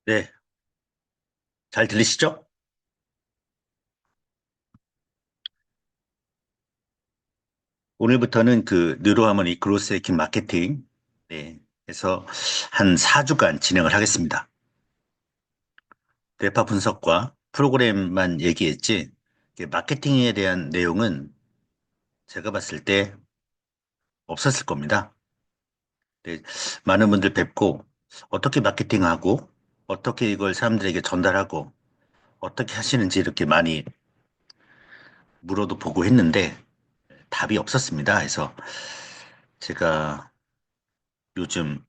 네, 잘 들리시죠? 오늘부터는 그 뉴로하모니 그로스 해킹 마케팅, 네, 해서 한 4주간 진행을 하겠습니다. 뇌파 분석과 프로그램만 얘기했지, 이게 마케팅에 대한 내용은 제가 봤을 때 없었을 겁니다. 네, 많은 분들 뵙고, 어떻게 마케팅하고, 어떻게 이걸 사람들에게 전달하고, 어떻게 하시는지 이렇게 많이 물어도 보고 했는데, 답이 없었습니다. 그래서 제가 요즘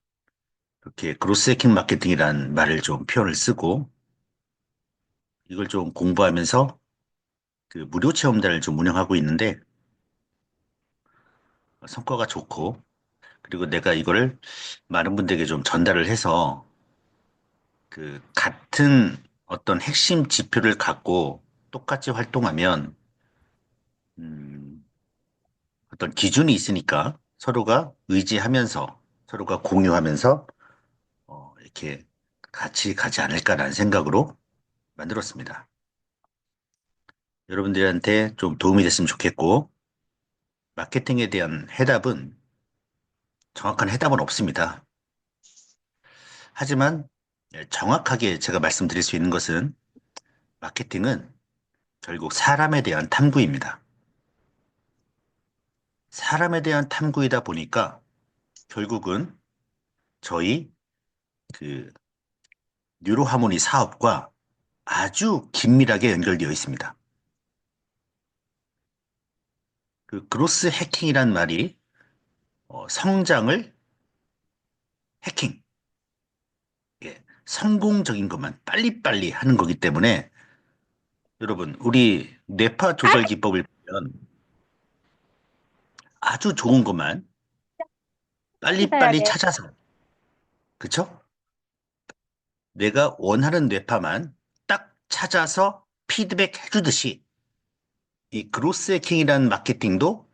이렇게 그로스 해킹 마케팅이라는 말을 좀 표현을 쓰고 이걸 좀 공부하면서 그 무료 체험단을 좀 운영하고 있는데 성과가 좋고 그리고 내가 이거를 많은 분들에게 좀 전달을 해서 그 같은 어떤 핵심 지표를 갖고 똑같이 활동하면 음, 어떤 기준이 있으니까 서로가 의지하면서 서로가 공유하면서 이렇게 같이 가지 않을까라는 생각으로 만들었습니다. 여러분들한테 좀 도움이 됐으면 좋겠고 마케팅에 대한 해답은 정확한 해답은 없습니다. 하지만 정확하게 제가 말씀드릴 수 있는 것은 마케팅은 결국 사람에 대한 탐구입니다. 사람에 대한 탐구이다 보니까 결국은 저희 그 뉴로하모니 사업과 아주 긴밀하게 연결되어 있습니다. 그 그로스 해킹이란 말이 성장을 해킹, 예, 성공적인 것만 빨리빨리 하는 거기 때문에 여러분 우리 뇌파 조절 기법을 보면 아주 좋은 것만 씻어야 빨리빨리 돼. 찾아서, 그쵸? 내가 원하는 뇌파만 딱 찾아서 피드백 해주듯이 이 그로스 해킹이라는 마케팅도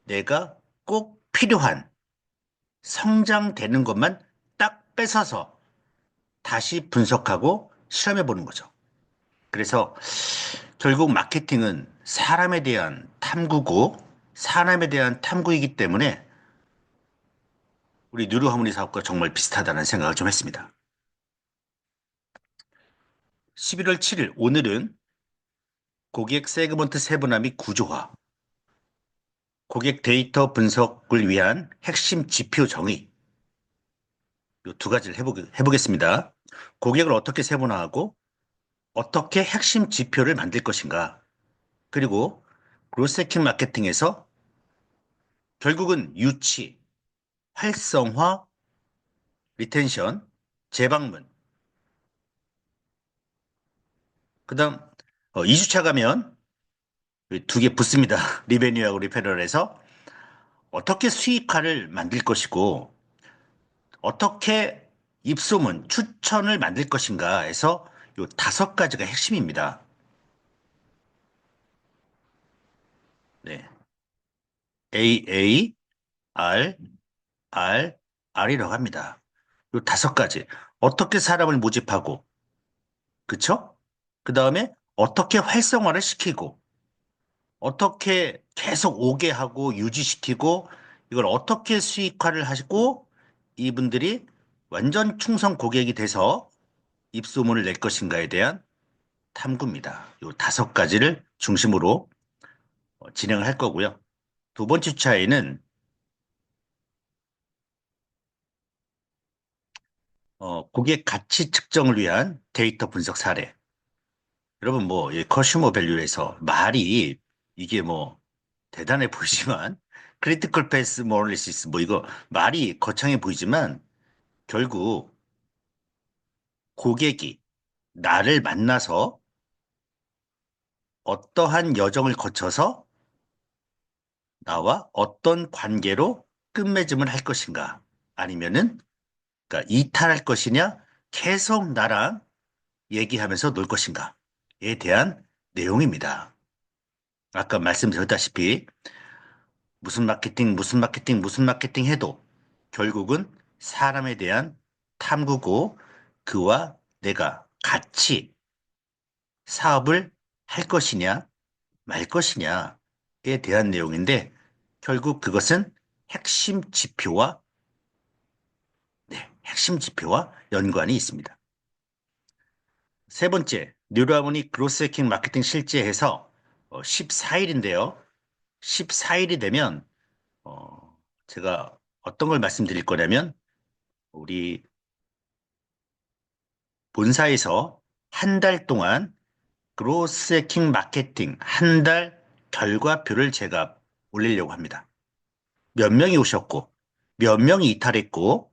내가 꼭 필요한 성장되는 것만 딱 뺏어서 다시 분석하고 실험해 보는 거죠. 그래서 결국 마케팅은 사람에 대한 탐구고 사람에 대한 탐구이기 때문에 우리 뉴로하모니 사업과 정말 비슷하다는 생각을 좀 했습니다. 11월 7일, 오늘은 고객 세그먼트 세분화 및 구조화, 고객 데이터 분석을 위한 핵심 지표 정의, 이 두 가지를 해보겠습니다. 고객을 어떻게 세분화하고 어떻게 핵심 지표를 만들 것인가, 그리고 그로스해킹 마케팅에서 결국은 유치, 활성화, 리텐션, 재방문, 그 다음 2주차 가면 두 개 붙습니다. 리베뉴하고 리페럴에서 어떻게 수익화를 만들 것이고 어떻게 입소문, 추천을 만들 것인가 해서 요 5가지가 핵심입니다. 네. AA, R, R, R이라고 합니다. 요 5가지. 어떻게 사람을 모집하고, 그쵸? 그 다음에 어떻게 활성화를 시키고, 어떻게 계속 오게 하고 유지시키고, 이걸 어떻게 수익화를 하시고, 이분들이 완전 충성 고객이 돼서 입소문을 낼 것인가에 대한 탐구입니다. 요 5가지를 중심으로 진행을 할 거고요. 두 번째 차이는 고객 가치 측정을 위한 데이터 분석 사례. 여러분 뭐 커슈머 밸류에서 말이 이게 뭐 대단해 보이지만 크리티컬 패스 모럴리시스 뭐 이거 말이 거창해 보이지만 결국 고객이 나를 만나서 어떠한 여정을 거쳐서 나와 어떤 관계로 끝맺음을 할 것인가 아니면은 그러니까 이탈할 것이냐 계속 나랑 얘기하면서 놀 것인가에 대한 내용입니다. 아까 말씀드렸다시피 무슨 마케팅, 무슨 마케팅, 무슨 마케팅 해도 결국은 사람에 대한 탐구고 그와 내가 같이 사업을 할 것이냐, 말 것이냐에 대한 내용인데, 결국 그것은 핵심 지표와, 네, 핵심 지표와 연관이 있습니다. 세 번째, 뉴라모니 그로스 해킹 마케팅 실제해서 14일인데요. 14일이 되면 제가 어떤 걸 말씀드릴 거냐면 우리 본사에서 한 달 동안 그로스 해킹 마케팅 한 달 결과표를 제가 올리려고 합니다. 몇 명이 오셨고, 몇 명이 이탈했고,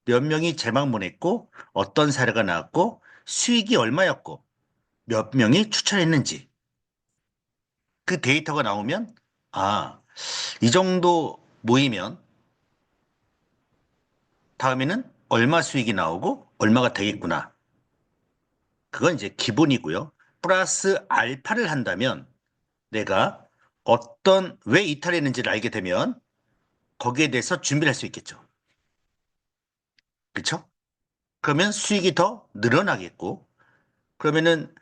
몇 명이 재방문했고, 어떤 사례가 나왔고, 수익이 얼마였고, 몇 명이 추천했는지 그 데이터가 나오면 아, 이 정도 모이면 다음에는 얼마 수익이 나오고 얼마가 되겠구나. 그건 이제 기본이고요. 플러스 알파를 한다면 내가 왜 이탈했는지를 알게 되면 거기에 대해서 준비를 할 수 있겠죠. 그렇죠? 그러면 수익이 더 늘어나겠고 그러면은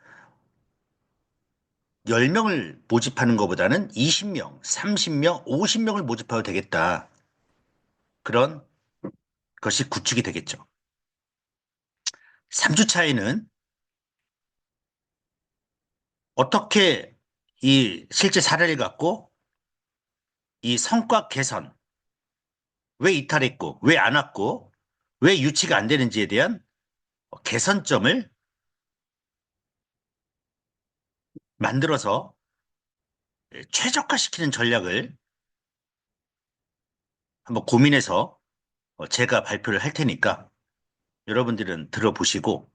10명을 모집하는 것보다는 20명, 30명, 50명을 모집해도 되겠다. 그런 것이 구축이 되겠죠. 3주 차에는 어떻게 이 실제 사례를 갖고 이 성과 개선, 왜 이탈했고, 왜 안 왔고, 왜 유치가 안 되는지에 대한 개선점을 만들어서 최적화시키는 전략을 한번 고민해서 제가 발표를 할 테니까 여러분들은 들어보시고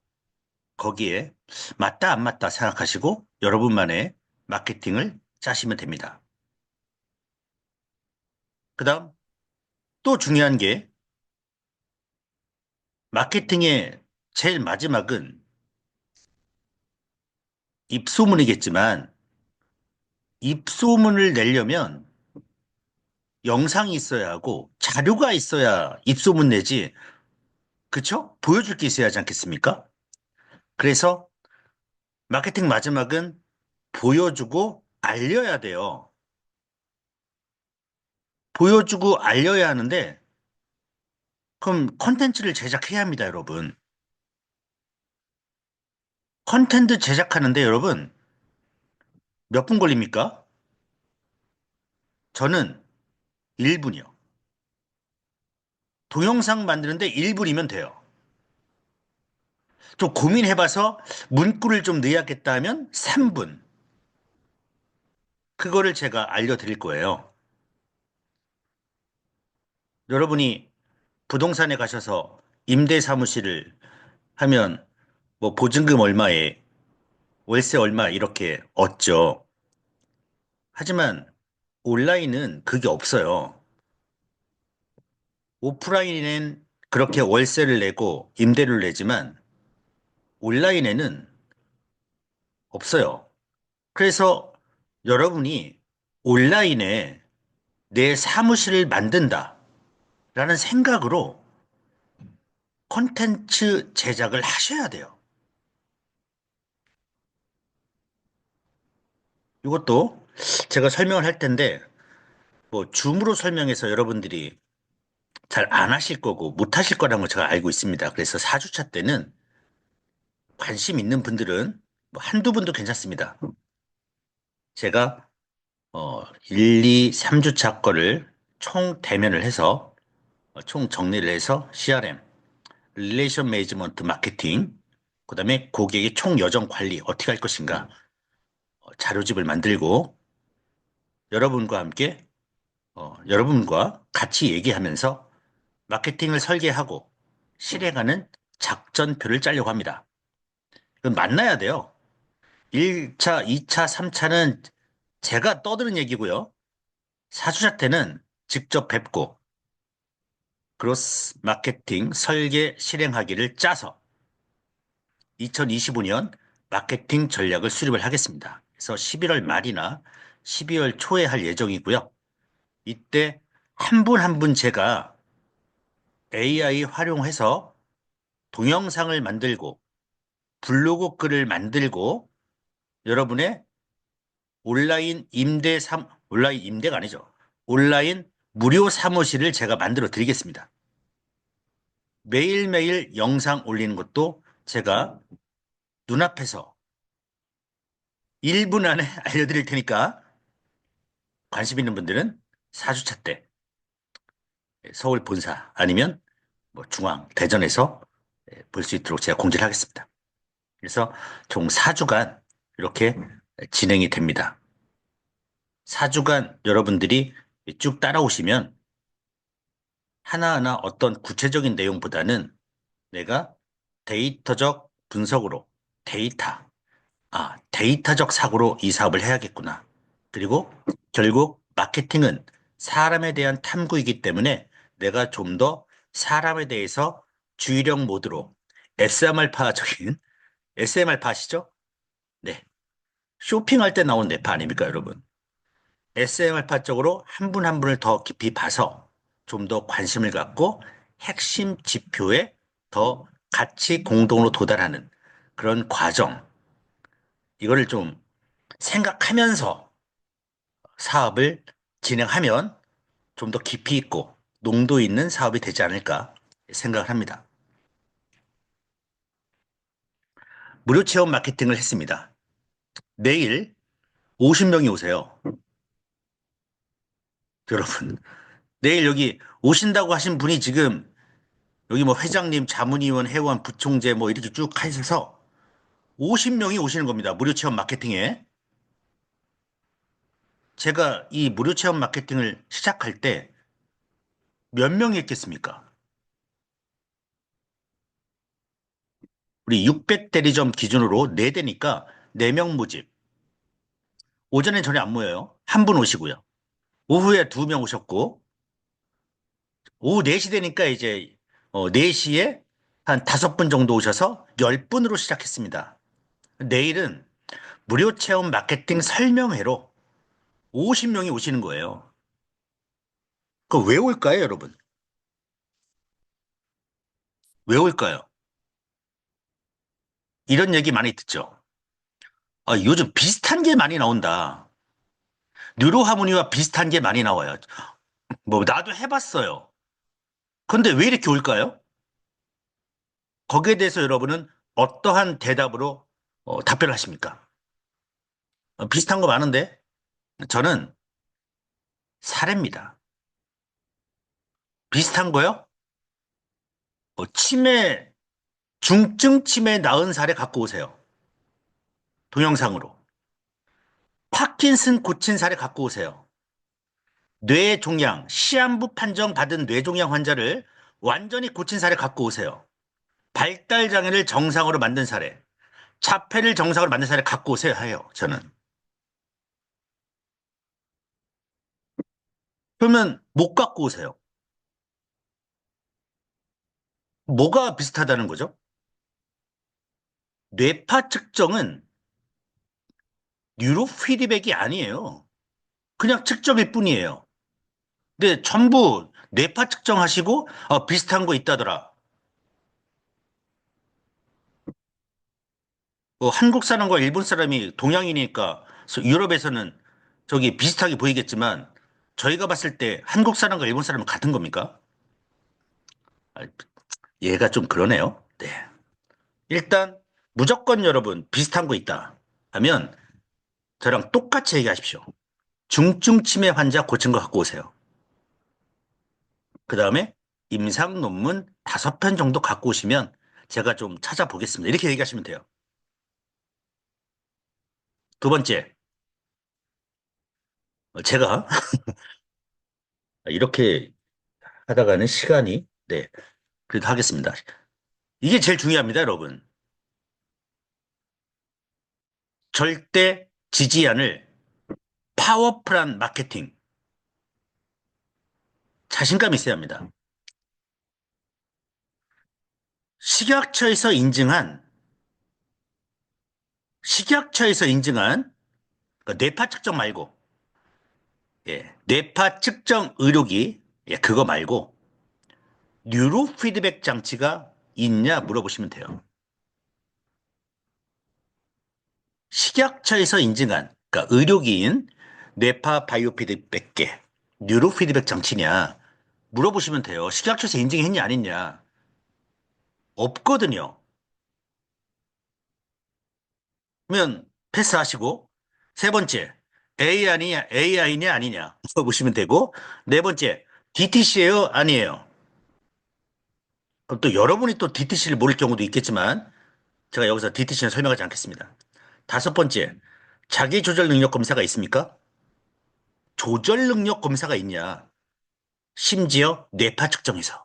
거기에 맞다 안 맞다 생각하시고 여러분만의 마케팅을 짜시면 됩니다. 그 다음 또 중요한 게 마케팅의 제일 마지막은 입소문이겠지만 입소문을 내려면 영상이 있어야 하고 자료가 있어야 입소문 내지, 그쵸? 보여줄 게 있어야 하지 않겠습니까? 그래서 마케팅 마지막은 보여주고 알려야 돼요. 보여주고 알려야 하는데 그럼 컨텐츠를 제작해야 합니다, 여러분. 컨텐츠 제작하는데 여러분 몇 분 걸립니까? 저는 1분이요. 동영상 만드는데 1분이면 돼요. 좀 고민해봐서 문구를 좀 넣어야겠다 하면 3분. 그거를 제가 알려드릴 거예요. 여러분이 부동산에 가셔서 임대 사무실을 하면 뭐 보증금 얼마에 월세 얼마 이렇게 얻죠. 하지만 온라인은 그게 없어요. 오프라인은 그렇게 월세를 내고 임대료를 내지만 온라인에는 없어요. 그래서 여러분이 온라인에 내 사무실을 만든다라는 생각으로 콘텐츠 제작을 하셔야 돼요. 이것도 제가 설명을 할 텐데 뭐 줌으로 설명해서 여러분들이 잘 안 하실 거고 못 하실 거라는 걸 제가 알고 있습니다. 그래서 4주차 때는 관심 있는 분들은 뭐 한두 분도 괜찮습니다. 제가 1, 2, 3주차 거를 총 대면을 해서 총 정리를 해서 CRM, 릴레이션 매니지먼트 마케팅, 그다음에 고객의 총 여정 관리 어떻게 할 것인가 자료집을 만들고 여러분과 함께 여러분과 같이 얘기하면서 마케팅을 설계하고 실행하는 작전표를 짜려고 합니다. 이건 만나야 돼요. 1차, 2차, 3차는 제가 떠드는 얘기고요. 4주차 때는 직접 뵙고 그로스 마케팅 설계 실행하기를 짜서 2025년 마케팅 전략을 수립을 하겠습니다. 그래서 11월 말이나 12월 초에 할 예정이고요. 이때 한 분 한 분 제가 AI 활용해서 동영상을 만들고 블로그 글을 만들고 여러분의 온라인 임대가 아니죠. 온라인 무료 사무실을 제가 만들어 드리겠습니다. 매일매일 영상 올리는 것도 제가 눈앞에서 1분 안에 알려드릴 테니까 관심 있는 분들은 4주차 때 서울 본사 아니면 뭐 중앙, 대전에서 볼 수 있도록 제가 공지를 하겠습니다. 그래서 총 4주간 이렇게 진행이 됩니다. 4주간 여러분들이 쭉 따라오시면 하나하나 어떤 구체적인 내용보다는 내가 데이터적 분석으로 데이터, 데이터적 사고로 이 사업을 해야겠구나. 그리고 결국 마케팅은 사람에 대한 탐구이기 때문에 내가 좀 더 사람에 대해서 주의력 모드로 SMR파적인, SMR파 아시죠? 네. 쇼핑할 때 나온 뇌파 아닙니까, 여러분? SMR파 쪽으로 한 분 한 분을 더 깊이 봐서 좀 더 관심을 갖고 핵심 지표에 더 같이 공동으로 도달하는 그런 과정, 이거를 좀 생각하면서 사업을 진행하면 좀 더 깊이 있고 농도 있는 사업이 되지 않을까 생각을 합니다. 무료 체험 마케팅을 했습니다. 내일 50명이 오세요. 여러분, 내일 여기 오신다고 하신 분이 지금 여기 뭐 회장님, 자문위원, 회원, 부총재 뭐 이렇게 쭉 하셔서 50명이 오시는 겁니다. 무료 체험 마케팅에. 제가 이 무료 체험 마케팅을 시작할 때 몇 명이 했겠습니까? 우리 600대리점 기준으로 4대니까 4명 모집. 오전에 전혀 안 모여요. 한 분 오시고요. 오후에 2명 오셨고, 오후 4시 되니까 이제 4시에 한 5분 정도 오셔서 10분으로 시작했습니다. 내일은 무료 체험 마케팅 설명회로 50명이 오시는 거예요. 그 왜 올까요, 여러분? 왜 올까요? 이런 얘기 많이 듣죠. 요즘 비슷한 게 많이 나온다. 뉴로하모니와 비슷한 게 많이 나와요. 뭐 나도 해봤어요. 근데 왜 이렇게 올까요? 거기에 대해서 여러분은 어떠한 대답으로 답변을 하십니까? 비슷한 거 많은데 저는 사례입니다. 비슷한 거요? 치매, 중증 치매 나은 사례 갖고 오세요. 동영상으로. 파킨슨 고친 사례 갖고 오세요. 뇌종양, 시한부 판정 받은 뇌종양 환자를 완전히 고친 사례 갖고 오세요. 발달장애를 정상으로 만든 사례, 자폐를 정상으로 만든 사례 갖고 오세요 해요, 저는. 그러면 못 갖고 오세요. 뭐가 비슷하다는 거죠? 뇌파 측정은 뉴로 피드백이 아니에요. 그냥 측정일 뿐이에요. 근데 전부 뇌파 측정하시고 비슷한 거 있다더라. 한국 사람과 일본 사람이 동양이니까 유럽에서는 저기 비슷하게 보이겠지만 저희가 봤을 때 한국 사람과 일본 사람은 같은 겁니까? 아, 얘가 좀 그러네요. 네. 일단 무조건 여러분 비슷한 거 있다 하면 저랑 똑같이 얘기하십시오. 중증 치매 환자 고친 거 갖고 오세요. 그 다음에 임상 논문 5편 정도 갖고 오시면 제가 좀 찾아보겠습니다. 이렇게 얘기하시면 돼요. 두 번째, 제가 이렇게 하다가는 시간이, 네, 그래도 하겠습니다. 이게 제일 중요합니다, 여러분. 절대 지지 않을 파워풀한 마케팅. 자신감 있어야 합니다. 식약처에서 인증한, 식약처에서 인증한 뇌파 측정 말고, 예, 뇌파 측정 의료기, 예, 그거 말고, 뉴로 피드백 장치가 있냐 물어보시면 돼요. 식약처에서 인증한, 그러니까 의료기인 뇌파 바이오 피드백계, 뉴로 피드백 장치냐 물어보시면 돼요. 식약처에서 인증했냐 안 했냐? 없거든요. 그러면 패스하시고 세 번째 AI냐 아니냐 물어보시면 되고 네 번째 DTC예요 아니에요? 그럼 또 여러분이 또 DTC를 모를 경우도 있겠지만 제가 여기서 DTC는 설명하지 않겠습니다. 다섯 번째 자기 조절 능력 검사가 있습니까? 조절 능력 검사가 있냐? 심지어 뇌파 측정에서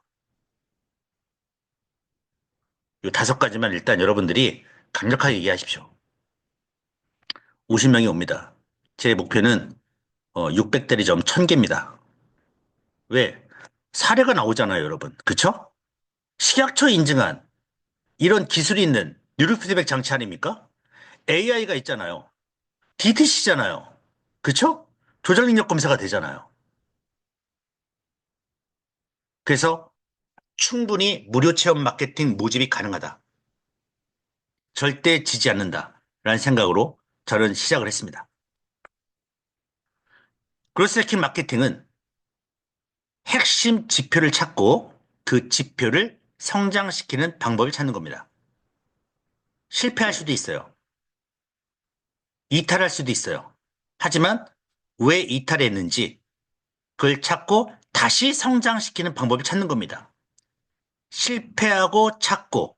이 다섯 가지만 일단 여러분들이 강력하게 얘기하십시오. 50명이 옵니다. 제 목표는 600대리 점 1000개입니다. 왜? 사례가 나오잖아요, 여러분. 그쵸? 식약처 인증한 이런 기술이 있는 뉴로피드백 장치 아닙니까? AI가 있잖아요. DTC잖아요. 그쵸? 조절 능력 검사가 되잖아요. 그래서 충분히 무료 체험 마케팅 모집이 가능하다. 절대 지지 않는다. 라는 생각으로 저는 시작을 했습니다. 그로스래킹 마케팅은 핵심 지표를 찾고 그 지표를 성장시키는 방법을 찾는 겁니다. 실패할 수도 있어요. 이탈할 수도 있어요. 하지만 왜 이탈했는지 그걸 찾고 다시 성장시키는 방법을 찾는 겁니다. 실패하고 찾고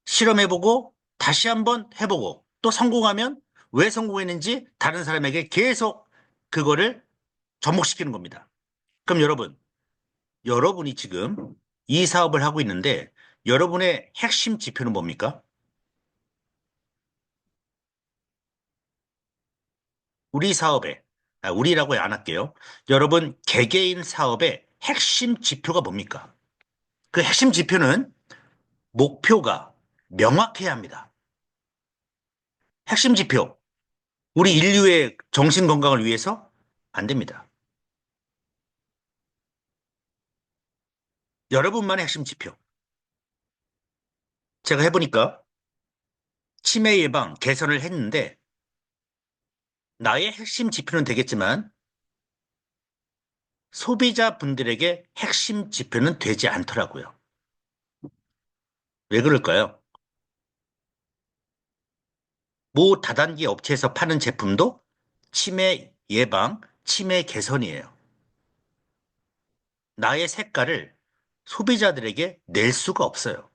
실험해보고 다시 한번 해보고 또 성공하면 왜 성공했는지 다른 사람에게 계속 그거를 접목시키는 겁니다. 그럼 여러분이 지금 이 사업을 하고 있는데 여러분의 핵심 지표는 뭡니까? 우리 사업에, 우리라고 안 할게요. 여러분 개개인 사업의 핵심 지표가 뭡니까? 그 핵심 지표는 목표가 명확해야 합니다. 핵심 지표. 우리 인류의 정신 건강을 위해서 안 됩니다. 여러분만의 핵심 지표. 제가 해보니까 치매 예방 개선을 했는데 나의 핵심 지표는 되겠지만 소비자분들에게 핵심 지표는 되지 않더라고요. 왜 그럴까요? 모 다단계 업체에서 파는 제품도 치매 예방, 치매 개선이에요. 나의 색깔을 소비자들에게 낼 수가 없어요.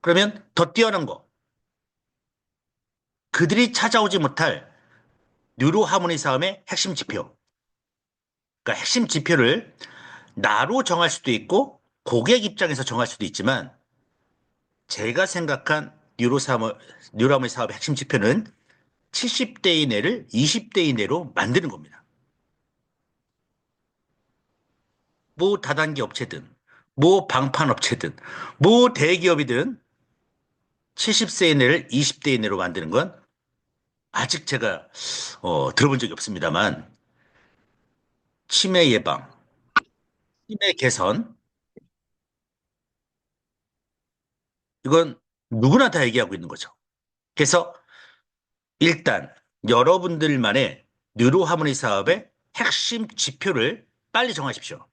그러면 더 뛰어난 거. 그들이 찾아오지 못할 뉴로 하모니 싸움의 핵심 지표. 그러니까 핵심 지표를 나로 정할 수도 있고 고객 입장에서 정할 수도 있지만 제가 생각한 뉴로 하모니 사업의 핵심 지표는 70대 이내를 20대 이내로 만드는 겁니다. 모 다단계 업체든 모 방판 업체든 모 대기업이든 70세 이내를 20대 이내로 만드는 건 아직 제가 들어본 적이 없습니다만 치매 예방, 치매 개선 이건 누구나 다 얘기하고 있는 거죠. 그래서 일단 여러분들만의 뉴로 하모니 사업의 핵심 지표를 빨리 정하십시오.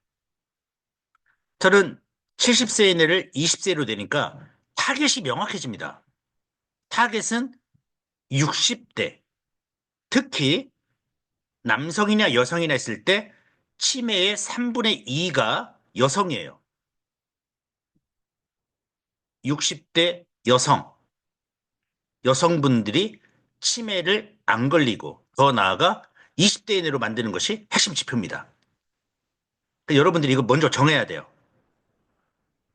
저는 70세 이내를 20세로 되니까 타겟이 명확해집니다. 타겟은 60대, 특히 남성이냐 여성이냐 했을 때 치매의 3분의 2가 여성이에요. 60대 여성분들이 치매를 안 걸리고 더 나아가 20대 이내로 만드는 것이 핵심 지표입니다. 그러니까 여러분들이 이거 먼저 정해야 돼요.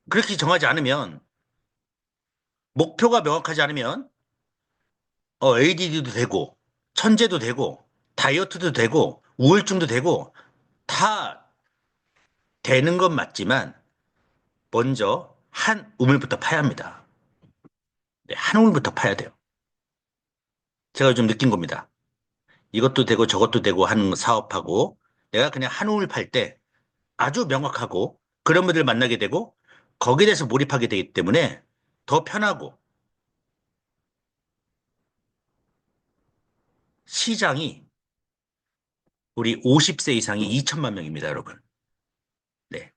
그렇게 정하지 않으면 목표가 명확하지 않으면 ADD도 되고 천재도 되고 다이어트도 되고 우울증도 되고 다 되는 건 맞지만 먼저 한 우물부터 파야 합니다. 네, 한 우물부터 파야 돼요. 제가 좀 느낀 겁니다. 이것도 되고 저것도 되고 하는 사업하고 내가 그냥 한 우물 팔 때 아주 명확하고 그런 분들 만나게 되고 거기에 대해서 몰입하게 되기 때문에 더 편하고 시장이 우리 50세 이상이 2천만 명입니다, 여러분. 네.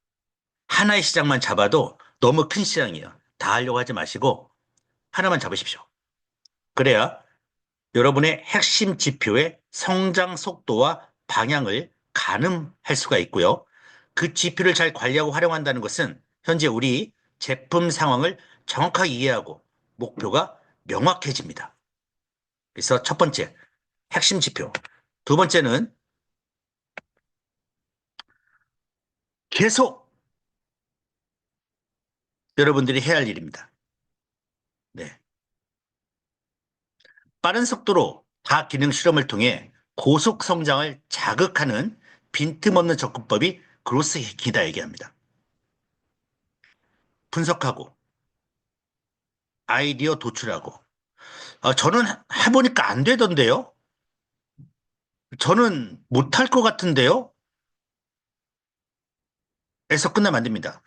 하나의 시장만 잡아도 너무 큰 시장이에요. 다 하려고 하지 마시고 하나만 잡으십시오. 그래야 여러분의 핵심 지표의 성장 속도와 방향을 가늠할 수가 있고요. 그 지표를 잘 관리하고 활용한다는 것은 현재 우리 제품 상황을 정확하게 이해하고 목표가 명확해집니다. 그래서 첫 번째, 핵심 지표. 두 번째는 계속 여러분들이 해야 할 일입니다. 네. 빠른 속도로 다기능 실험을 통해 고속 성장을 자극하는 빈틈없는 접근법이 그로스 해킹이다 얘기합니다. 분석하고 아이디어 도출하고 저는 해보니까 안 되던데요? 저는 못할 것 같은데요? 에서 끝나면 안 됩니다.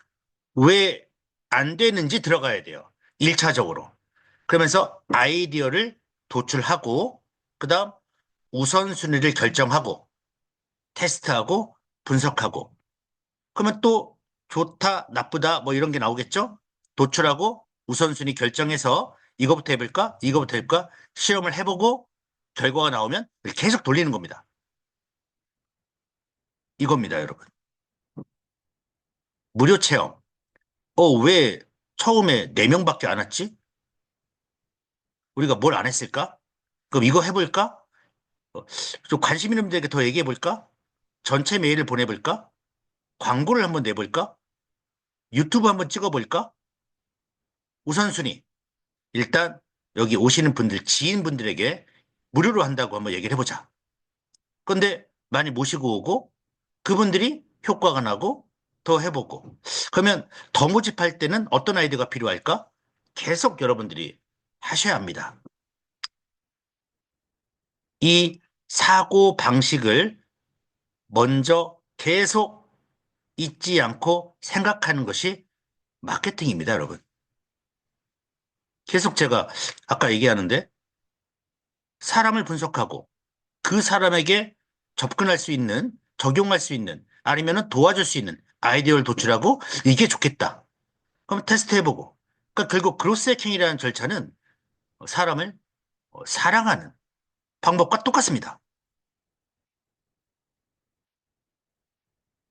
왜 안 되는지 들어가야 돼요. 1차적으로. 그러면서 아이디어를 도출하고 그다음 우선순위를 결정하고 테스트하고 분석하고 그러면 또 좋다, 나쁘다 뭐 이런 게 나오겠죠? 도출하고 우선순위 결정해서 이거부터 해볼까? 이거부터 해볼까? 실험을 해보고 결과가 나오면 계속 돌리는 겁니다. 이겁니다, 여러분. 무료 체험. 왜 처음에 4명밖에 안 왔지? 우리가 뭘 안 했을까? 그럼 이거 해볼까? 좀 관심 있는 분들에게 더 얘기해볼까? 전체 메일을 보내볼까? 광고를 한번 내볼까? 유튜브 한번 찍어볼까? 우선순위. 일단 여기 오시는 분들, 지인분들에게 무료로 한다고 한번 얘기를 해보자. 근데 많이 모시고 오고 그분들이 효과가 나고 더 해보고 그러면 더 모집할 때는 어떤 아이디어가 필요할까? 계속 여러분들이 하셔야 합니다. 이 사고 방식을 먼저 계속 잊지 않고 생각하는 것이 마케팅입니다, 여러분. 계속 제가 아까 얘기하는데 사람을 분석하고 그 사람에게 접근할 수 있는, 적용할 수 있는, 아니면 도와줄 수 있는 아이디어를 도출하고 이게 좋겠다. 그럼 테스트 해보고. 그러니까 결국 그로스 해킹이라는 절차는 사람을 사랑하는 방법과 똑같습니다.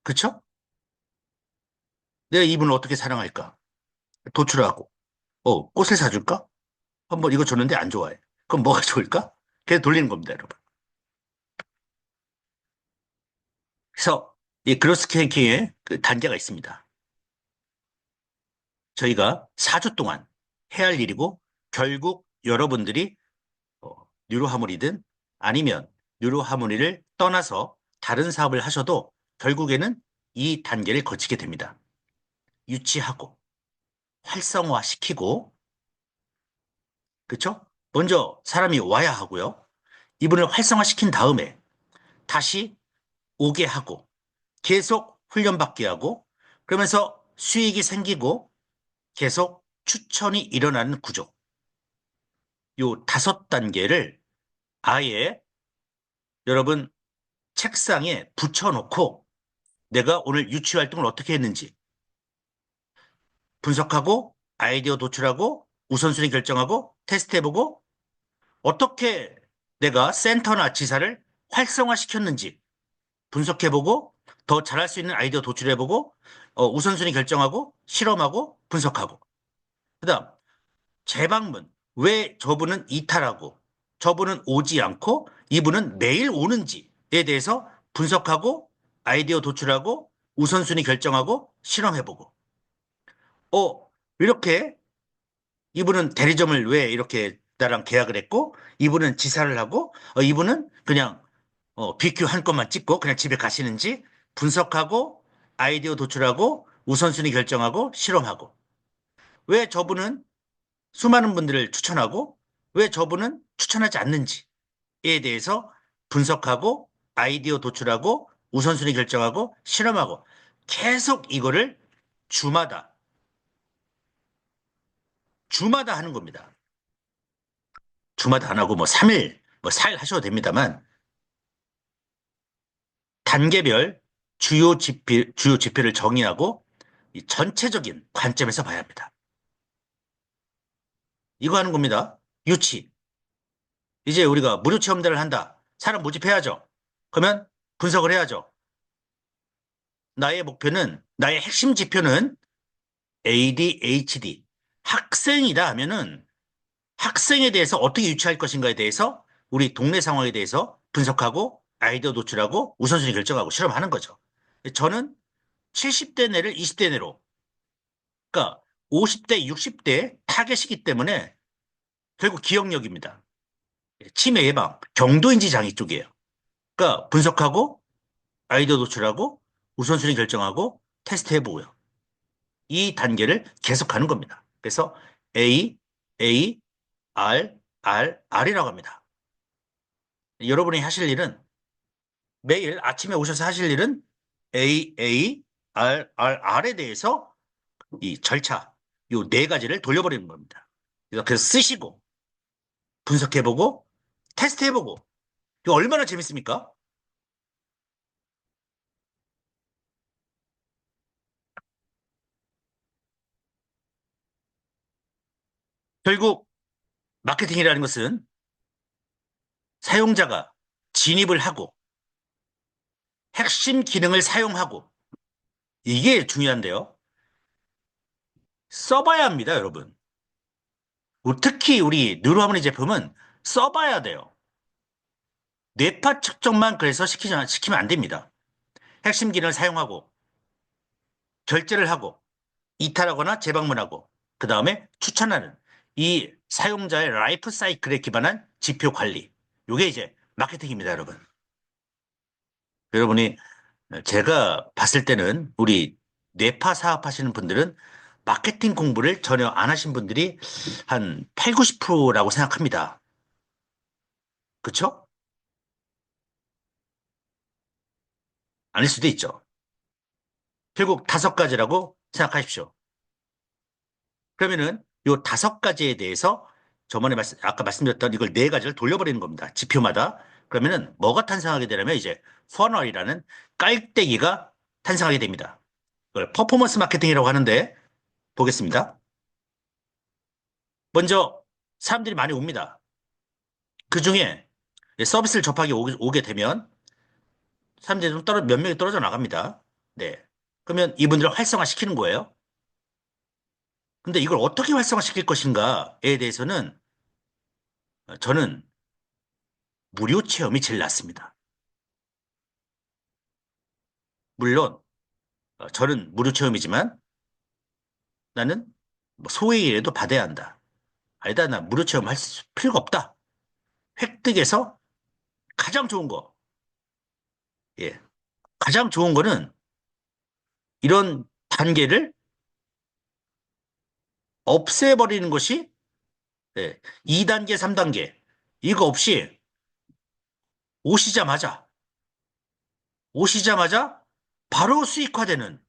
그렇죠? 내가 이분을 어떻게 사랑할까? 도출하고. 꽃을 사줄까? 한번 이거 줬는데 안 좋아해. 그럼 뭐가 좋을까? 계속 돌리는 겁니다, 여러분. 그래서 이 그로스 해킹의 그 단계가 있습니다. 저희가 4주 동안 해야 할 일이고 결국 여러분들이 뉴로하모니든 아니면 뉴로하모니를 떠나서 다른 사업을 하셔도 결국에는 이 단계를 거치게 됩니다. 유치하고 활성화시키고 그렇죠? 먼저 사람이 와야 하고요. 이분을 활성화시킨 다음에 다시 오게 하고 계속 훈련받게 하고 그러면서 수익이 생기고 계속 추천이 일어나는 구조. 요 5단계를 아예 여러분 책상에 붙여놓고 내가 오늘 유치 활동을 어떻게 했는지 분석하고 아이디어 도출하고 우선순위 결정하고 테스트해보고 어떻게 내가 센터나 지사를 활성화시켰는지 분석해보고 더 잘할 수 있는 아이디어 도출해보고 우선순위 결정하고 실험하고 분석하고 그다음 재방문 왜 저분은 이탈하고 저분은 오지 않고 이분은 매일 오는지에 대해서 분석하고 아이디어 도출하고 우선순위 결정하고 실험해보고 이렇게 이분은 대리점을 왜 이렇게 나랑 계약을 했고 이분은 지사를 하고 이분은 그냥 BQ 한 건만 찍고 그냥 집에 가시는지 분석하고 아이디어 도출하고 우선순위 결정하고 실험하고 왜 저분은 수많은 분들을 추천하고 왜 저분은 추천하지 않는지에 대해서 분석하고 아이디어 도출하고 우선순위 결정하고 실험하고 계속 이거를 주마다 주마다 하는 겁니다. 주마다 안 하고 뭐 3일 뭐 4일 하셔도 됩니다만 단계별 주요 지표를 정의하고 이 전체적인 관점에서 봐야 합니다. 이거 하는 겁니다. 유치. 이제 우리가 무료 체험대를 한다. 사람 모집해야죠. 그러면 분석을 해야죠. 나의 핵심 지표는 ADHD. 학생이다 하면은 학생에 대해서 어떻게 유치할 것인가에 대해서 우리 동네 상황에 대해서 분석하고 아이디어 도출하고 우선순위 결정하고 실험하는 거죠. 저는 70대 내를 20대 내로, 그러니까 50대, 60대 타겟이기 때문에 결국 기억력입니다. 치매 예방, 경도인지 장애 쪽이에요. 그러니까 분석하고 아이디어 도출하고 우선순위 결정하고 테스트 해보고요. 이 단계를 계속하는 겁니다. 그래서 A, A, R이라고 합니다. 여러분이 하실 일은 매일 아침에 오셔서 하실 일은 R에 대해서 이 절차, 요 네 가지를 돌려버리는 겁니다. 그래서 쓰시고 분석해보고 테스트해보고 이거 얼마나 재밌습니까? 결국 마케팅이라는 것은 사용자가 진입을 하고 핵심 기능을 사용하고 이게 중요한데요. 써봐야 합니다, 여러분. 특히 우리 뉴로하모니 제품은 써봐야 돼요. 뇌파 측정만 그래서 시키면 안 됩니다. 핵심 기능을 사용하고 결제를 하고 이탈하거나 재방문하고 그 다음에 추천하는 이 사용자의 라이프 사이클에 기반한 지표 관리. 이게 이제 마케팅입니다, 여러분. 여러분이 제가 봤을 때는 우리 뇌파 사업하시는 분들은 마케팅 공부를 전혀 안 하신 분들이 한 8, 90%라고 생각합니다. 그쵸? 아닐 수도 있죠. 결국 다섯 가지라고 생각하십시오. 그러면은 요 다섯 가지에 대해서 아까 말씀드렸던 이걸 네 가지를 돌려버리는 겁니다. 지표마다. 그러면은 뭐가 탄생하게 되냐면 이제 퍼널이라는 깔때기가 탄생하게 됩니다. 이걸 퍼포먼스 마케팅이라고 하는데 보겠습니다. 먼저 사람들이 많이 옵니다. 그 중에 서비스를 접하게 오게 되면 사람들이 몇 명이 떨어져 나갑니다. 네. 그러면 이분들을 활성화시키는 거예요. 근데 이걸 어떻게 활성화시킬 것인가에 대해서는 저는 무료 체험이 제일 낫습니다. 물론 저는 무료 체험이지만 나는 뭐 소액이라도 받아야 한다. 아니다, 나 무료 체험 할 필요가 없다. 획득해서 가장 좋은 거, 예, 가장 좋은 거는 이런 단계를 없애버리는 것이, 예, 2단계, 3단계 이거 없이 오시자마자 오시자마자 바로 수익화되는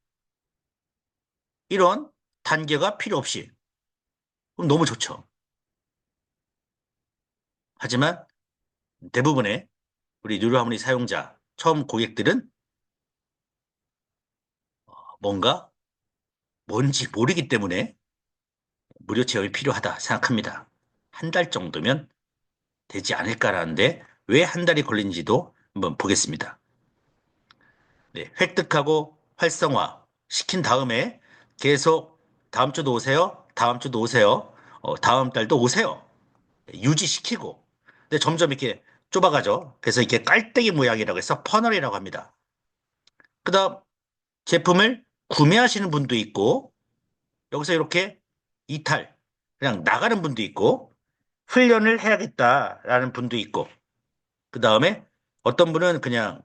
이런 단계가 필요 없이 그럼 너무 좋죠. 하지만 대부분의 우리 뉴로하모니 사용자 처음 고객들은 뭔가 뭔지 모르기 때문에 무료 체험이 필요하다 생각합니다. 한 달 정도면 되지 않을까라는데 왜 한 달이 걸린지도 한번 보겠습니다. 네, 획득하고 활성화 시킨 다음에 계속 다음 주도 오세요. 다음 주도 오세요. 다음 달도 오세요. 유지시키고. 근데 점점 이렇게 좁아가죠. 그래서 이렇게 깔때기 모양이라고 해서 퍼널이라고 합니다. 그 다음 제품을 구매하시는 분도 있고 여기서 이렇게 이탈, 그냥 나가는 분도 있고 훈련을 해야겠다라는 분도 있고 그 다음에 어떤 분은 그냥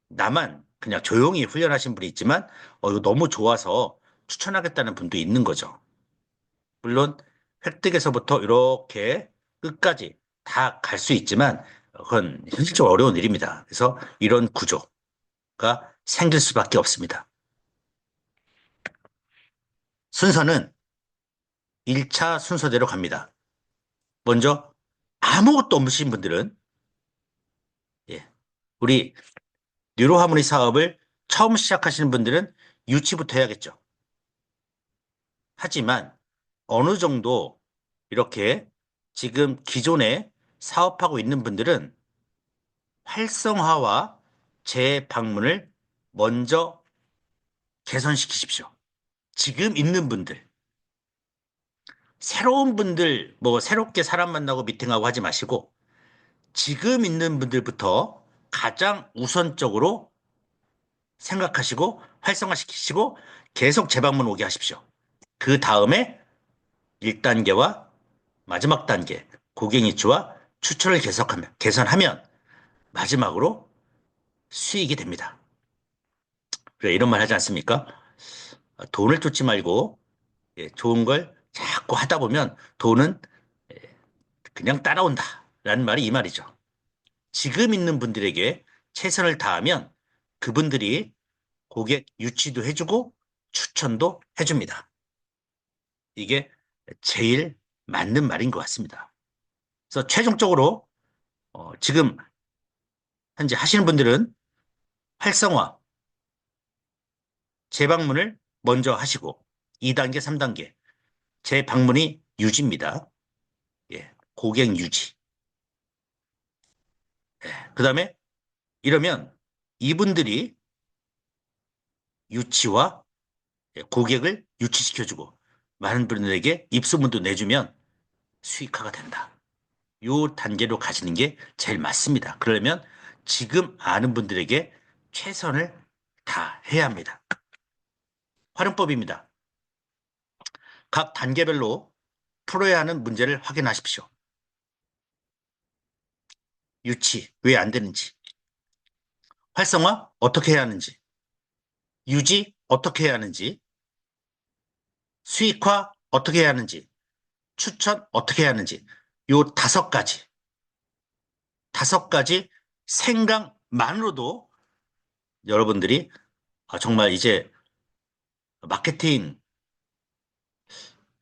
나만 그냥 조용히 훈련하신 분이 있지만 이거 너무 좋아서 추천하겠다는 분도 있는 거죠. 물론 획득에서부터 이렇게 끝까지 다 갈 수 있지만 그건 현실적으로 어려운 일입니다. 그래서 이런 구조가 생길 수밖에 없습니다. 순서는 1차 순서대로 갑니다. 먼저 아무것도 없으신 분들은 우리 뉴로하모니 사업을 처음 시작하시는 분들은 유치부터 해야겠죠. 하지만 어느 정도 이렇게 지금 기존에 사업하고 있는 분들은 활성화와 재방문을 먼저 개선시키십시오. 지금 있는 분들, 새로운 분들, 뭐 새롭게 사람 만나고 미팅하고 하지 마시고 지금 있는 분들부터 가장 우선적으로 생각하시고 활성화시키시고 계속 재방문 오게 하십시오. 그 다음에 1단계와 마지막 단계, 고객 니치와 추천을 개선하면 마지막으로 수익이 됩니다. 그래, 이런 말 하지 않습니까? 돈을 쫓지 말고 예, 좋은 걸 자꾸 하다 보면 돈은 그냥 따라온다. 라는 말이 이 말이죠. 지금 있는 분들에게 최선을 다하면 그분들이 고객 유치도 해주고 추천도 해줍니다. 이게 제일 맞는 말인 것 같습니다. 그래서 최종적으로 지금 현재 하시는 분들은 활성화, 재방문을 먼저 하시고 2단계, 3단계 재방문이 유지입니다. 예, 고객 유지. 그다음에 이러면 이분들이 유치와 고객을 유치시켜주고 많은 분들에게 입소문도 내주면 수익화가 된다. 요 단계로 가시는 게 제일 맞습니다. 그러려면 지금 아는 분들에게 최선을 다해야 합니다. 활용법입니다. 각 단계별로 풀어야 하는 문제를 확인하십시오. 유치 왜 안 되는지, 활성화 어떻게 해야 하는지, 유지 어떻게 해야 하는지, 수익화 어떻게 해야 하는지, 추천 어떻게 해야 하는지, 요 5가지, 5가지 생각만으로도 여러분들이 정말 이제 마케팅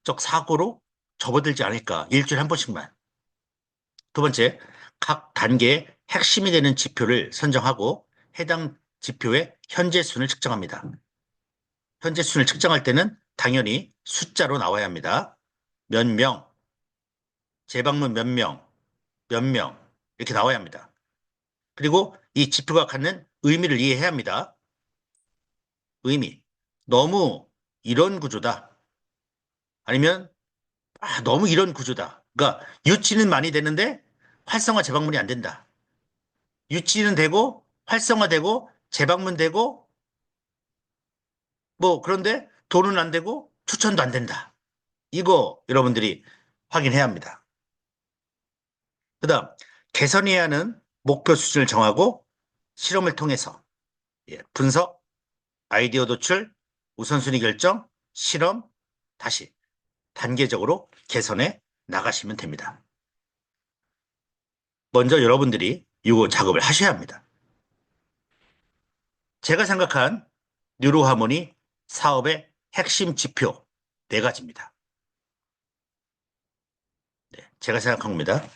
적 사고로 접어들지 않을까. 일주일에 한 번씩만. 두 번째, 각 단계의 핵심이 되는 지표를 선정하고 해당 지표의 현재 순을 측정합니다. 현재 순을 측정할 때는 당연히 숫자로 나와야 합니다. 몇 명, 재방문 몇 명, 몇 명, 이렇게 나와야 합니다. 그리고 이 지표가 갖는 의미를 이해해야 합니다. 의미. 너무 이런 구조다. 아니면 너무 이런 구조다. 그러니까 유치는 많이 되는데 활성화 재방문이 안 된다. 유치는 되고 활성화되고 재방문되고 뭐 그런데 돈은 안 되고 추천도 안 된다. 이거 여러분들이 확인해야 합니다. 그다음 개선해야 하는 목표 수준을 정하고 실험을 통해서 분석, 아이디어 도출, 우선순위 결정, 실험, 다시 단계적으로 개선해 나가시면 됩니다. 먼저 여러분들이 이 작업을 하셔야 합니다. 제가 생각한 뉴로하모니 사업의 핵심 지표 4가지입니다. 네, 제가 생각한 겁니다.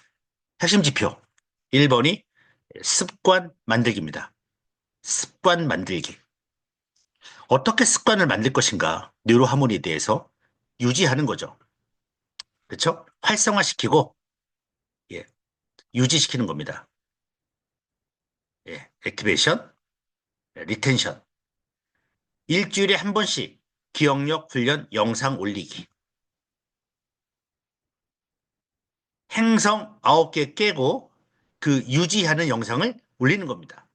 핵심 지표 1번이 습관 만들기입니다. 습관 만들기. 어떻게 습관을 만들 것인가 뉴로하모니에 대해서 유지하는 거죠. 그렇죠? 활성화시키고 예, 유지시키는 겁니다. 예, 액티베이션, 리텐션. 일주일에 한 번씩 기억력 훈련 영상 올리기. 행성 9개 깨고 그 유지하는 영상을 올리는 겁니다.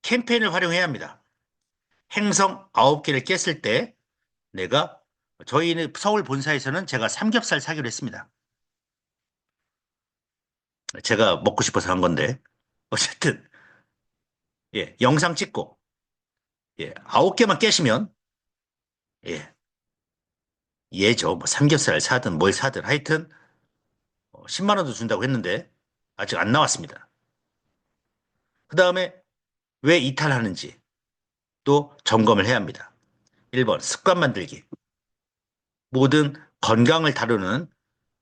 캠페인을 활용해야 합니다. 행성 9개를 깼을 때 내가 저희는 서울 본사에서는 제가 삼겹살 사기로 했습니다. 제가 먹고 싶어서 한 건데 어쨌든 영상 찍고 9개만 깨시면 예, 예죠. 뭐 삼겹살 사든 뭘 사든 하여튼 10만 원도 준다고 했는데 아직 안 나왔습니다. 그 다음에 왜 이탈하는지 또 점검을 해야 합니다. 1번 습관 만들기. 모든 건강을 다루는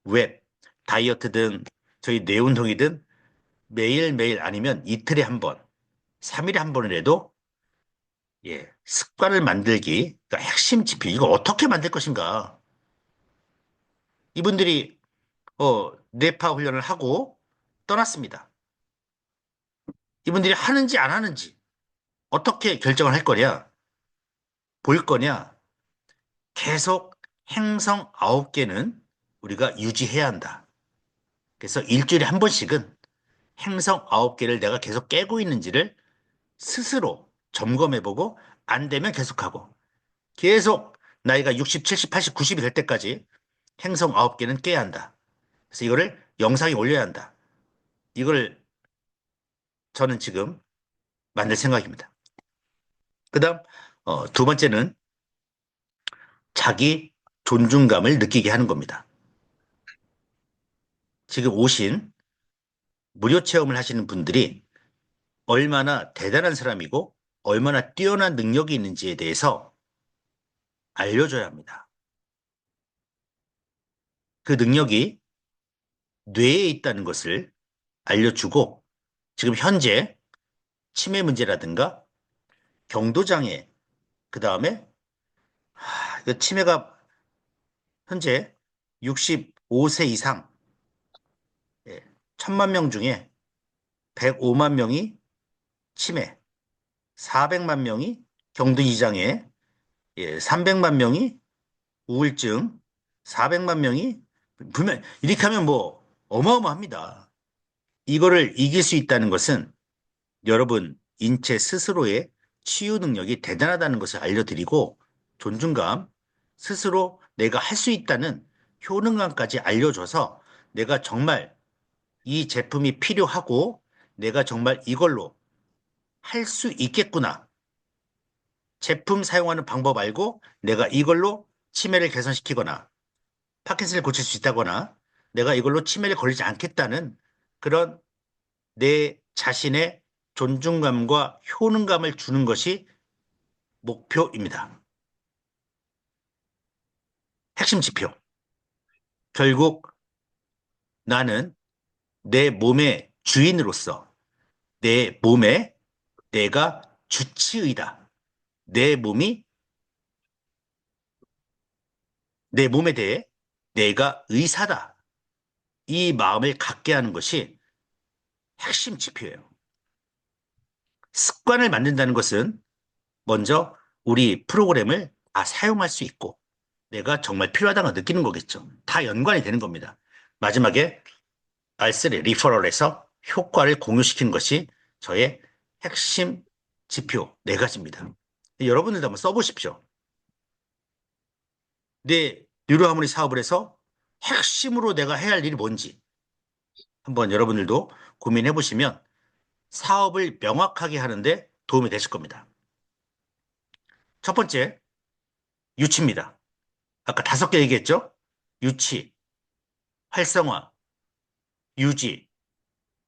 웹, 다이어트든 저희 뇌운동이든 매일매일 아니면 이틀에 한 번, 3일에 한 번이라도 예, 습관을 만들기, 그러니까 핵심 지표, 이거 어떻게 만들 것인가. 이분들이 뇌파 훈련을 하고 떠났습니다. 이분들이 하는지 안 하는지 어떻게 결정을 할 거냐, 볼 거냐, 계속 행성 9개는 우리가 유지해야 한다. 그래서 일주일에 한 번씩은 행성 9개를 내가 계속 깨고 있는지를 스스로 점검해보고 안 되면 계속하고 계속 나이가 60, 70, 80, 90이 될 때까지 행성 9개는 깨야 한다. 그래서 이거를 영상에 올려야 한다. 이걸 저는 지금 만들 생각입니다. 그 다음, 두 번째는 자기 존중감을 느끼게 하는 겁니다. 지금 오신 무료 체험을 하시는 분들이 얼마나 대단한 사람이고 얼마나 뛰어난 능력이 있는지에 대해서 알려줘야 합니다. 그 능력이 뇌에 있다는 것을 알려주고 지금 현재 치매 문제라든가 경도장애, 그 다음에 치매가 현재 65세 이상 1000만 명 중에 105만 명이 치매, 400만 명이 경도이장애, 300만 명이 우울증, 400만 명이 불면 이렇게 하면 뭐 어마어마합니다. 이거를 이길 수 있다는 것은 여러분 인체 스스로의 치유 능력이 대단하다는 것을 알려드리고 존중감, 스스로 내가 할 수 있다는 효능감까지 알려줘서 내가 정말 이 제품이 필요하고 내가 정말 이걸로 할 수 있겠구나. 제품 사용하는 방법 알고 내가 이걸로 치매를 개선시키거나 파킨슨을 고칠 수 있다거나 내가 이걸로 치매를 걸리지 않겠다는 그런 내 자신의 존중감과 효능감을 주는 것이 목표입니다. 핵심 지표. 결국 나는 내 몸의 주인으로서 내 몸에 내가 주치의다. 내 몸이 내 몸에 대해 내가 의사다. 이 마음을 갖게 하는 것이 핵심 지표예요. 습관을 만든다는 것은 먼저 우리 프로그램을 다 사용할 수 있고 내가 정말 필요하다는 걸 느끼는 거겠죠. 다 연관이 되는 겁니다. 마지막에 R3 리퍼럴에서 효과를 공유시키는 것이 저의 핵심 지표 네 가지입니다. 여러분들도 한번 써보십시오. 내 뉴로하모니 사업을 해서 핵심으로 내가 해야 할 일이 뭔지 한번 여러분들도 고민해 보시면 사업을 명확하게 하는데 도움이 되실 겁니다. 첫 번째, 유치입니다. 아까 5개 얘기했죠? 유치, 활성화, 유지,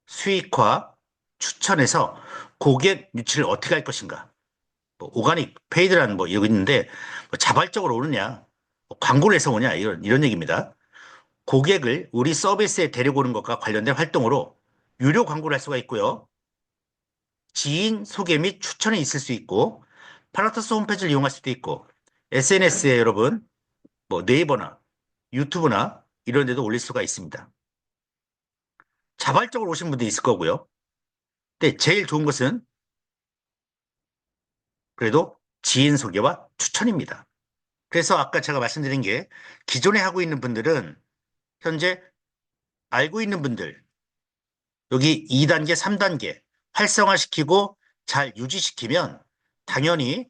수익화, 추천해서 고객 유치를 어떻게 할 것인가. 뭐 오가닉 페이드라는 뭐 이거 있는데 뭐 자발적으로 오느냐, 뭐 광고를 해서 오냐 이런 얘기입니다. 고객을 우리 서비스에 데리고 오는 것과 관련된 활동으로 유료 광고를 할 수가 있고요. 지인 소개 및 추천이 있을 수 있고 파라토스 홈페이지를 이용할 수도 있고 SNS에 여러분 뭐 네이버나 유튜브나 이런 데도 올릴 수가 있습니다. 자발적으로 오신 분도 있을 거고요. 근데 제일 좋은 것은 그래도 지인 소개와 추천입니다. 그래서 아까 제가 말씀드린 게 기존에 하고 있는 분들은 현재 알고 있는 분들 여기 2단계, 3단계 활성화시키고 잘 유지시키면 당연히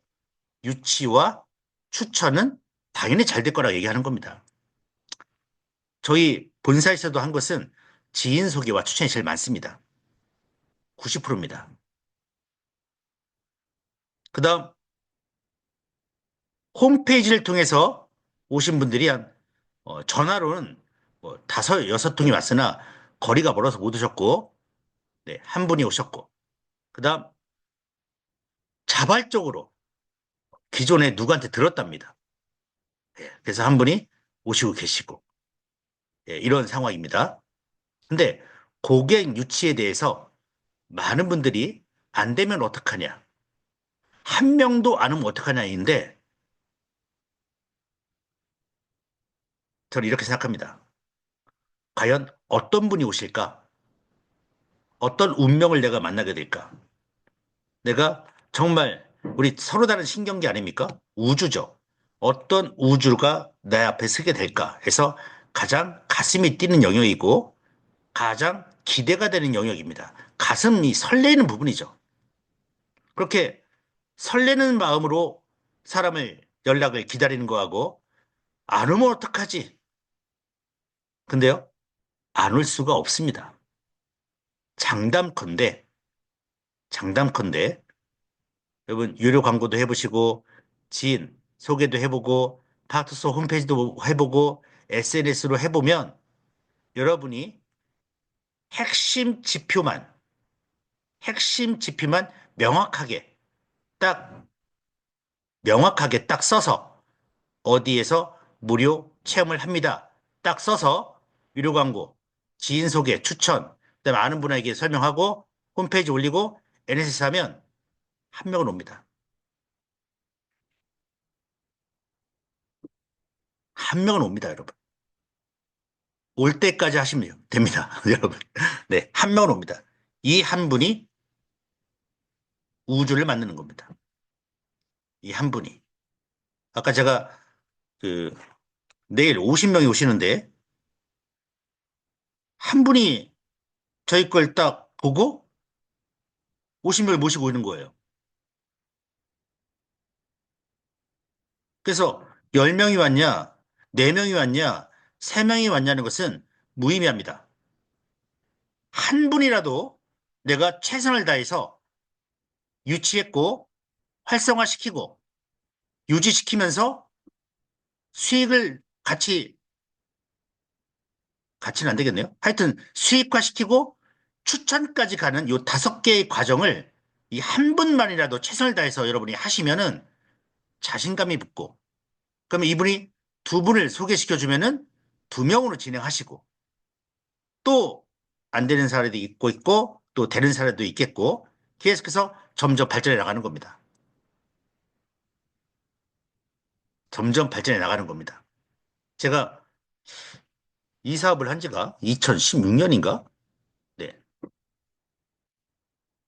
유치와 추천은 당연히 잘 될 거라고 얘기하는 겁니다. 저희 본사에서도 한 것은 지인 소개와 추천이 제일 많습니다. 90%입니다. 그 다음 홈페이지를 통해서 오신 분들이 전화로는 뭐 5, 6통이 왔으나 거리가 멀어서 못 오셨고 네, 한 분이 오셨고 그 다음 자발적으로 기존에 누구한테 들었답니다. 예, 그래서 한 분이 오시고 계시고 예, 이런 상황입니다. 근데 고객 유치에 대해서 많은 분들이 안 되면 어떡하냐. 한 명도 안 오면 어떡하냐인데 저는 이렇게 생각합니다. 과연 어떤 분이 오실까? 어떤 운명을 내가 만나게 될까? 내가 정말 우리 서로 다른 신경계 아닙니까? 우주죠. 어떤 우주가 내 앞에 서게 될까 해서 가장 가슴이 뛰는 영역이고 가장 기대가 되는 영역입니다. 가슴이 설레는 부분이죠. 그렇게 설레는 마음으로 사람을 연락을 기다리는 거하고 안 오면 어떡하지? 근데요, 안 올 수가 없습니다. 장담컨대, 장담컨대 여러분 유료 광고도 해보시고 지인 소개도 해보고 파트소 홈페이지도 해보고 SNS로 해보면 여러분이 핵심 지표만 핵심 지표만 명확하게 딱 명확하게 딱 써서 어디에서 무료 체험을 합니다. 딱 써서 유료 광고, 지인 소개, 추천, 그다음에 아는 분에게 설명하고 홈페이지 올리고 NSS 하면 한 명은 옵니다. 한 명은 옵니다, 여러분. 올 때까지 하시면 됩니다. 여러분. 네, 한 명은 옵니다. 이 한 분이 우주를 만드는 겁니다. 이 한 분이. 아까 제가 그 내일 50명이 오시는데 한 분이 저희 걸 딱 보고 50명을 모시고 오는 거예요. 그래서 10명이 왔냐, 4명이 왔냐, 3명이 왔냐는 것은 무의미합니다. 한 분이라도 내가 최선을 다해서 유치했고 활성화시키고 유지시키면서 수익을 같이는 안 되겠네요. 하여튼 수익화시키고 추천까지 가는 요 5개의 과정을 이 한 분만이라도 최선을 다해서 여러분이 하시면은 자신감이 붙고 그러면 이분이 두 분을 소개시켜 주면은 2명으로 진행하시고 또 안 되는 사례도 있고 또 되는 사례도 있겠고 계속해서 점점 발전해 나가는 겁니다. 점점 발전해 나가는 겁니다. 제가 이 사업을 한 지가 2016년인가? 네.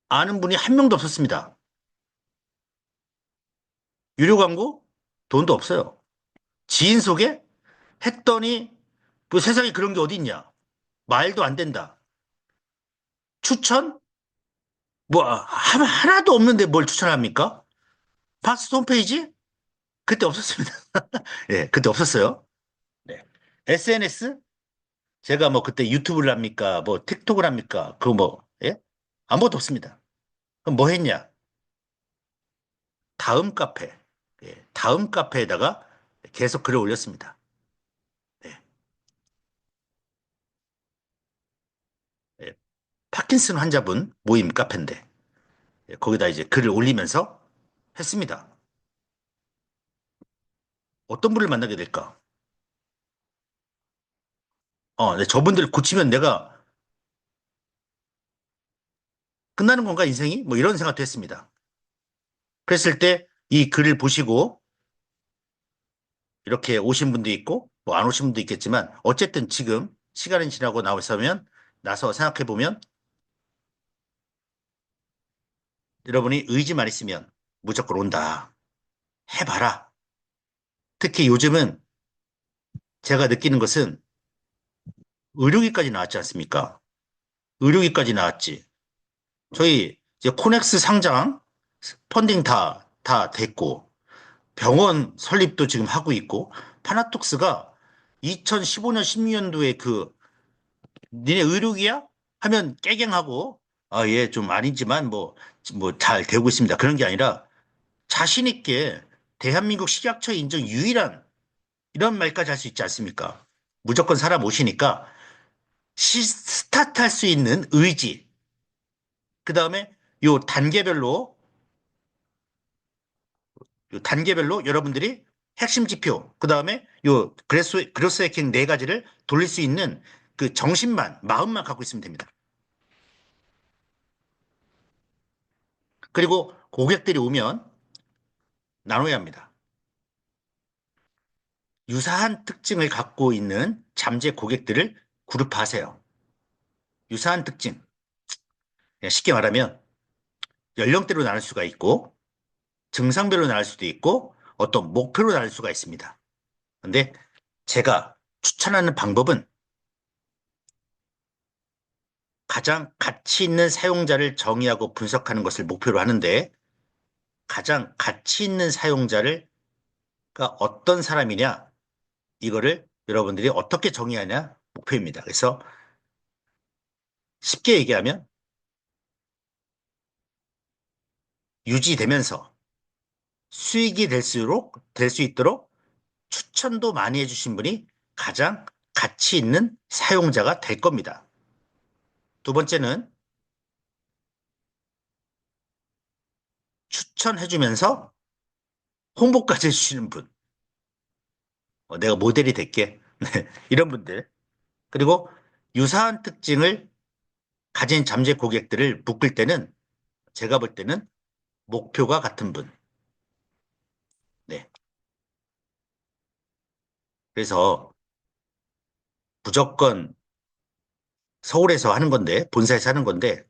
아는 분이 한 명도 없었습니다. 유료 광고? 돈도 없어요. 지인 소개? 했더니 뭐 세상에 그런 게 어디 있냐? 말도 안 된다. 추천? 뭐 하나도 없는데 뭘 추천합니까? 팟스 홈페이지? 그때 없었습니다. 예, 그때 없었어요. 네. SNS? 제가 뭐 그때 유튜브를 합니까? 뭐 틱톡을 합니까? 그거 뭐 예? 아무것도 없습니다. 그럼 뭐 했냐? 다음 카페. 예, 다음 카페에다가 계속 글을 올렸습니다. 네. 예, 파킨슨 환자분 모임 카페인데 예, 거기다 이제 글을 올리면서 했습니다. 어떤 분을 만나게 될까? 네, 저분들 고치면 내가 끝나는 건가, 인생이? 뭐 이런 생각도 했습니다. 그랬을 때 이 글을 보시고 이렇게 오신 분도 있고 뭐 안 오신 분도 있겠지만 어쨌든 지금 시간이 지나고 나서 생각해 보면 여러분이 의지만 있으면 무조건 온다. 해봐라. 특히 요즘은 제가 느끼는 것은 의료기까지 나왔지 않습니까? 의료기까지 나왔지. 저희 이제 코넥스 상장 펀딩 다 됐고 병원 설립도 지금 하고 있고 파나톡스가 2015년 16년도에 그 니네 의료기야? 하면 깨갱하고 예, 좀 아니지만 뭐 잘 되고 있습니다. 그런 게 아니라 자신 있게 대한민국 식약처 인정 유일한 이런 말까지 할 수 있지 않습니까? 무조건 사람 오시니까 스타트할 수 있는 의지. 그 다음에 요 단계별로 여러분들이 핵심 지표, 그 다음에 그로스 해킹 4가지를 돌릴 수 있는 그 정신만, 마음만 갖고 있으면 됩니다. 그리고 고객들이 오면 나눠야 합니다. 유사한 특징을 갖고 있는 잠재 고객들을 그룹화하세요. 유사한 특징. 쉽게 말하면 연령대로 나눌 수가 있고 증상별로 나눌 수도 있고 어떤 목표로 나눌 수가 있습니다. 근데 제가 추천하는 방법은 가장 가치 있는 사용자를 정의하고 분석하는 것을 목표로 하는데 가장 가치 있는 사용자를 어떤 사람이냐 이거를 여러분들이 어떻게 정의하냐 목표입니다. 그래서 쉽게 얘기하면 유지되면서 수익이 될 수 있도록 추천도 많이 해주신 분이 가장 가치 있는 사용자가 될 겁니다. 두 번째는 추천해주면서 홍보까지 해주시는 분. 내가 모델이 될게. 네, 이런 분들. 그리고 유사한 특징을 가진 잠재 고객들을 묶을 때는 제가 볼 때는 목표가 같은 분. 네. 그래서 무조건 서울에서 하는 건데, 본사에서 하는 건데,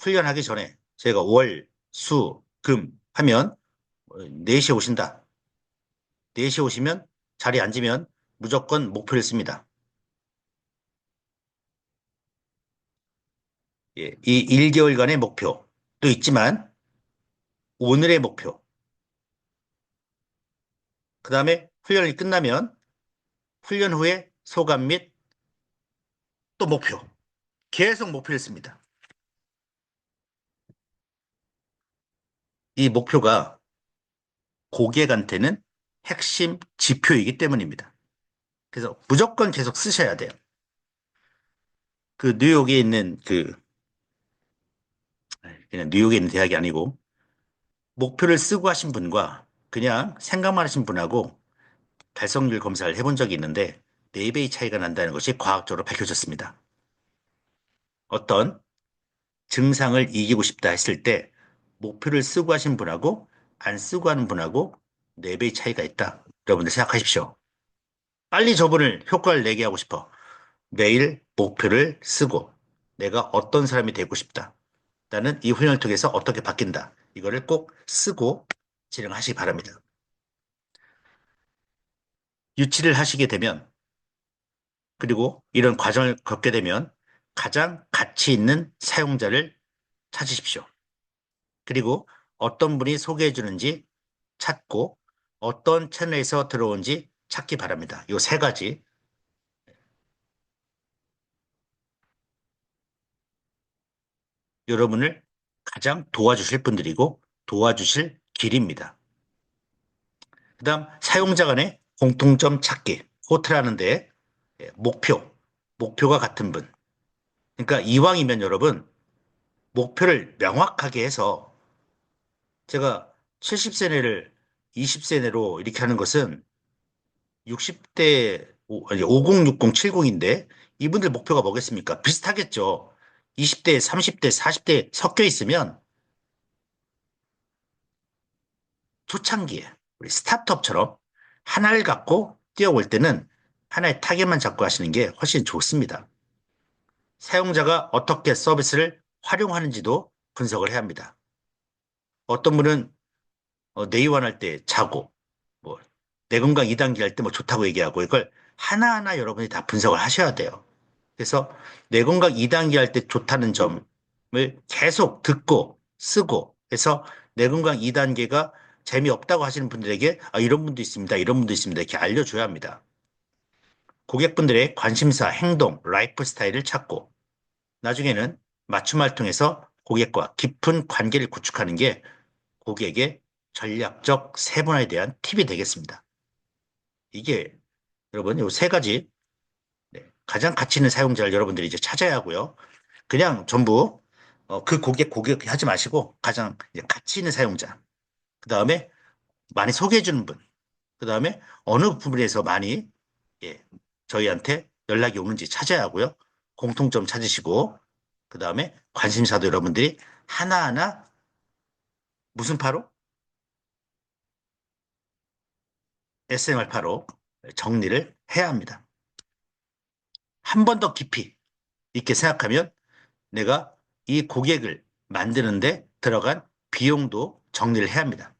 훈련하기 전에 제가 월, 수, 금 하면 4시에 오신다. 4시에 오시면 자리에 앉으면 무조건 목표를 씁니다. 예, 이 1개월간의 목표도 있지만 오늘의 목표, 그 다음에 훈련이 끝나면 훈련 후에 소감 및 또 목표, 계속 목표를 씁니다. 이 목표가 고객한테는 핵심 지표이기 때문입니다. 그래서 무조건 계속 쓰셔야 돼요. 그 뉴욕에 있는 그냥 뉴욕에 있는 대학이 아니고 목표를 쓰고 하신 분과 그냥 생각만 하신 분하고 달성률 검사를 해본 적이 있는데 4배의 차이가 난다는 것이 과학적으로 밝혀졌습니다. 어떤 증상을 이기고 싶다 했을 때 목표를 쓰고 하신 분하고 안 쓰고 하는 분하고 4배의 차이가 있다. 여러분들 생각하십시오. 빨리 저분을 효과를 내게 하고 싶어. 매일 목표를 쓰고 내가 어떤 사람이 되고 싶다. 나는 이 훈련을 통해서 어떻게 바뀐다. 이거를 꼭 쓰고 진행하시기 바랍니다. 유치를 하시게 되면 그리고 이런 과정을 겪게 되면 가장 가치 있는 사용자를 찾으십시오. 그리고 어떤 분이 소개해 주는지 찾고 어떤 채널에서 들어온지 찾기 바랍니다. 이 세 가지 여러분을 가장 도와주실 분들이고 도와주실 길입니다. 그 다음 사용자 간의 공통점 찾기 호트라는데 목표가 같은 분. 그러니까 이왕이면 여러분 목표를 명확하게 해서 제가 70세 내를 20세 내로 이렇게 하는 것은 60대, 5060, 70인데 이분들 목표가 뭐겠습니까? 비슷하겠죠. 20대, 30대, 40대 섞여 있으면 초창기에 우리 스타트업처럼 하나를 갖고 뛰어올 때는 하나의 타겟만 잡고 하시는 게 훨씬 좋습니다. 사용자가 어떻게 서비스를 활용하는지도 분석을 해야 합니다. 어떤 분은 내이원 할 때 자고, 뭐, 내 건강 2단계 할 때 뭐 좋다고 얘기하고 이걸 하나하나 여러분이 다 분석을 하셔야 돼요. 그래서 내 건강 2단계 할 때 좋다는 점을 계속 듣고 쓰고 해서 내 건강 2단계가 재미없다고 하시는 분들에게 이런 분도 있습니다. 이런 분도 있습니다. 이렇게 알려줘야 합니다. 고객분들의 관심사, 행동, 라이프 스타일을 찾고 나중에는 맞춤을 통해서 고객과 깊은 관계를 구축하는 게 고객의 전략적 세분화에 대한 팁이 되겠습니다. 이게 여러분 이 세 가지 가장 가치 있는 사용자를 여러분들이 이제 찾아야 하고요. 그냥 전부 그 고객 하지 마시고 가장 이제 가치 있는 사용자. 그 다음에 많이 소개해 주는 분. 그 다음에 어느 부분에서 많이 예, 저희한테 연락이 오는지 찾아야 하고요. 공통점 찾으시고 그 다음에 관심사도 여러분들이 하나하나 무슨 파로? SMR 파로 정리를 해야 합니다. 한 번 더 깊이 있게 생각하면 내가 이 고객을 만드는데 들어간 비용도 정리를 해야 합니다.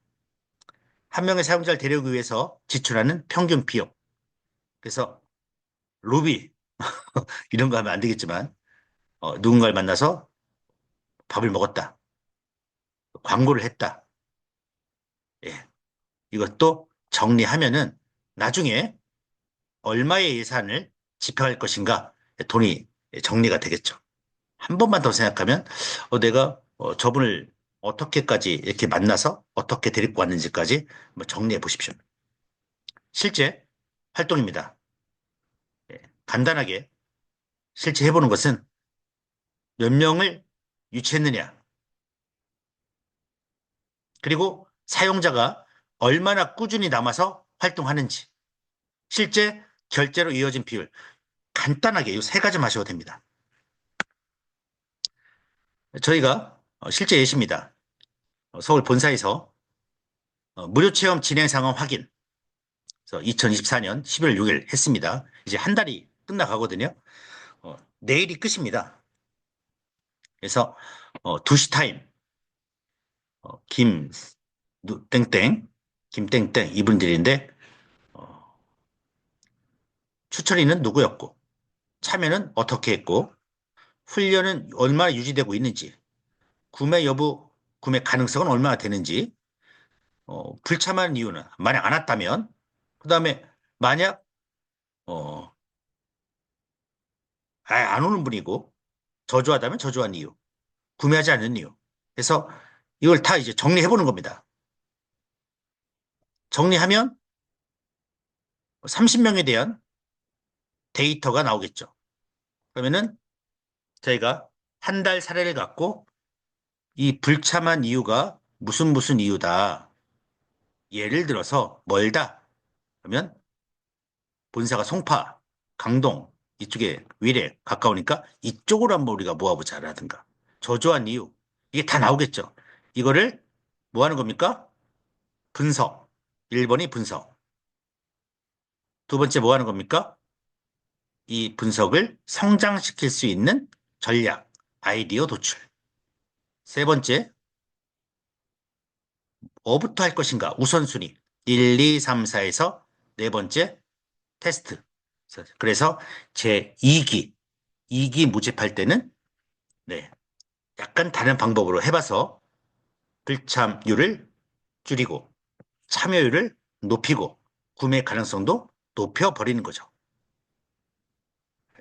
한 명의 사용자를 데려오기 위해서 지출하는 평균 비용. 그래서 루비 이런 거 하면 안 되겠지만 누군가를 만나서 밥을 먹었다. 광고를 했다. 예, 이것도 정리하면은 나중에 얼마의 예산을 집행할 것인가 돈이 정리가 되겠죠. 한 번만 더 생각하면 내가 저분을 어떻게까지 이렇게 만나서 어떻게 데리고 왔는지까지 한번 정리해 보십시오. 실제 활동입니다. 예, 간단하게 실제 해보는 것은 몇 명을 유치했느냐, 그리고 사용자가 얼마나 꾸준히 남아서 활동하는지, 실제 결제로 이어진 비율, 간단하게 이 세 가지 마셔도 됩니다. 저희가 실제 예시입니다. 서울 본사에서 무료 체험 진행 상황 확인, 그래서 2024년 11월 6일 했습니다. 이제 한 달이 끝나가거든요. 내일이 끝입니다. 그래서 2시 타임, 김 땡땡, 김땡땡 이분들인데 추천인은 누구였고 참여는 어떻게 했고 훈련은 얼마나 유지되고 있는지 구매 여부, 구매 가능성은 얼마나 되는지 불참한 이유는 만약 안 왔다면 그다음에 만약 어, 안 오는 분이고 저조하다면 저조한 이유, 구매하지 않는 이유. 그래서 이걸 다 이제 정리해 보는 겁니다. 정리하면 30명에 대한 데이터가 나오겠죠. 그러면은 저희가 한 달 사례를 갖고 이 불참한 이유가 무슨 무슨 이유다. 예를 들어서 멀다. 그러면 본사가 송파, 강동 이쪽에 위례 가까우니까 이쪽으로 한번 우리가 모아보자라든가 저조한 이유 이게 다 나오겠죠. 이거를 뭐 하는 겁니까? 분석. 1번이 분석. 두 번째 뭐 하는 겁니까? 이 분석을 성장시킬 수 있는 전략, 아이디어 도출. 세 번째, 뭐부터 할 것인가? 우선순위. 1, 2, 3, 4에서 네 번째, 테스트. 그래서 제 2기, 2기 모집할 때는 네, 약간 다른 방법으로 해봐서 불참률을 줄이고 참여율을 높이고 구매 가능성도 높여버리는 거죠.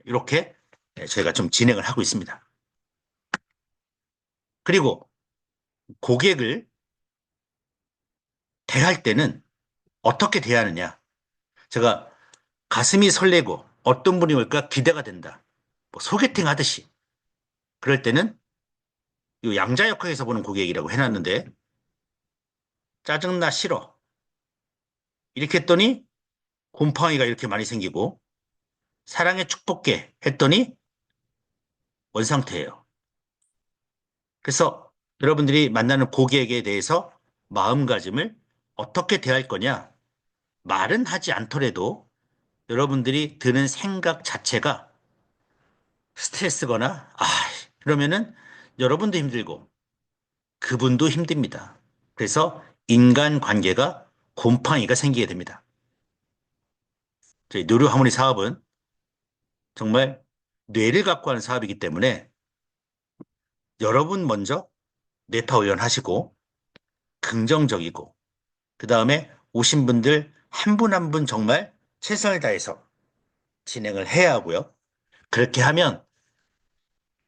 이렇게 저희가 좀 진행을 하고 있습니다. 그리고 고객을 대할 때는 어떻게 대하느냐. 제가 가슴이 설레고 어떤 분이 올까 기대가 된다. 뭐 소개팅 하듯이. 그럴 때는 이 양자역학에서 보는 고객이라고 해놨는데 짜증나 싫어. 이렇게 했더니 곰팡이가 이렇게 많이 생기고 사랑에 축복해 했더니 원상태예요. 그래서 여러분들이 만나는 고객에 대해서 마음가짐을 어떻게 대할 거냐? 말은 하지 않더라도 여러분들이 드는 생각 자체가 스트레스거나, 그러면은 여러분도 힘들고 그분도 힘듭니다. 그래서 인간관계가 곰팡이가 생기게 됩니다. 저희 누류 하모니 사업은 정말 뇌를 갖고 하는 사업이기 때문에 여러분 먼저 뇌파 훈련하시고 긍정적이고 그 다음에 오신 분들 한 분 한 분 정말 최선을 다해서 진행을 해야 하고요. 그렇게 하면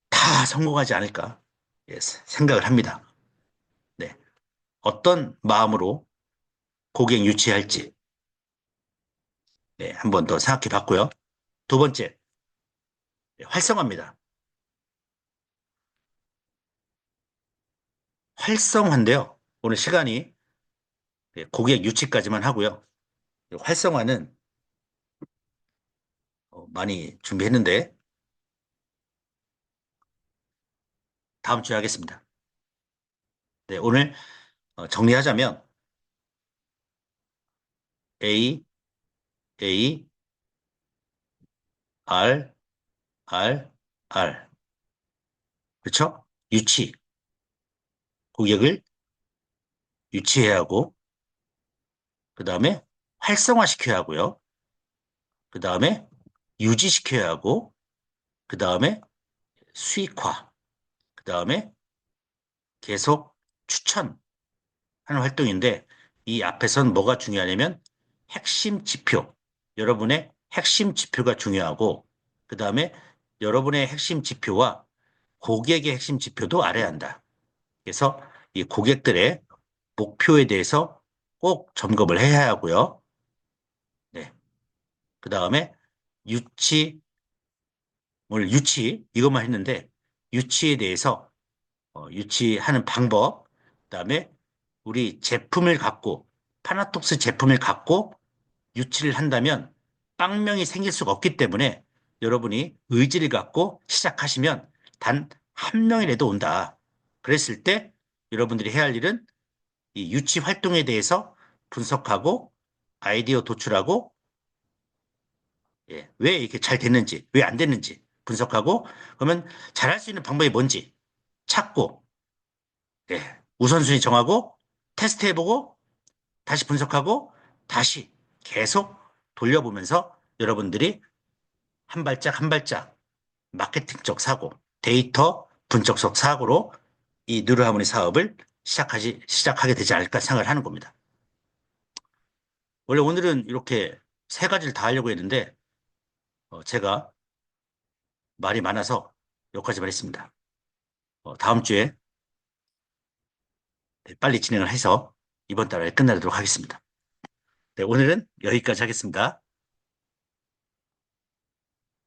다 성공하지 않을까 예, 생각을 합니다. 네. 어떤 마음으로 고객 유치할지 네, 한 번 더 생각해 봤고요. 두 번째, 네, 활성화입니다. 활성화인데요. 오늘 시간이 네, 고객 유치까지만 하고요. 활성화는 많이 준비했는데 다음 주에 하겠습니다. 네, 오늘 정리하자면 A, A, R, R, R. 그렇죠? 유치, 고객을 유치해야 하고, 그 다음에 활성화시켜야 하고요. 그 다음에 유지시켜야 하고, 그 다음에 수익화, 그 다음에 계속 추천하는 활동인데, 이 앞에선 뭐가 중요하냐면 핵심 지표, 여러분의 핵심 지표가 중요하고, 그 다음에 여러분의 핵심 지표와 고객의 핵심 지표도 알아야 한다. 그래서 이 고객들의 목표에 대해서 꼭 점검을 해야 하고요. 네. 그 다음에 유치, 오늘 유치, 이것만 했는데, 유치에 대해서, 유치하는 방법, 그 다음에 우리 제품을 갖고, 파나톡스 제품을 갖고 유치를 한다면 빵명이 생길 수가 없기 때문에 여러분이 의지를 갖고 시작하시면 단 한 명이라도 온다. 그랬을 때 여러분들이 해야 할 일은 이 유치 활동에 대해서 분석하고 아이디어 도출하고, 예, 왜 이렇게 잘 됐는지, 왜 안 됐는지 분석하고, 그러면 잘할 수 있는 방법이 뭔지 찾고, 예, 우선순위 정하고 테스트해보고 다시 분석하고 다시 계속 돌려보면서 여러분들이 한 발짝 한 발짝 마케팅적 사고, 데이터 분석적 사고로 이 뉴럴하모니 사업을 시작하게 되지 않을까 생각을 하는 겁니다. 원래 오늘은 이렇게 세 가지를 다 하려고 했는데, 제가 말이 많아서 여기까지만 했습니다. 다음 주에 빨리 진행을 해서 이번 달에 끝내도록 하겠습니다. 네, 오늘은 여기까지 하겠습니다.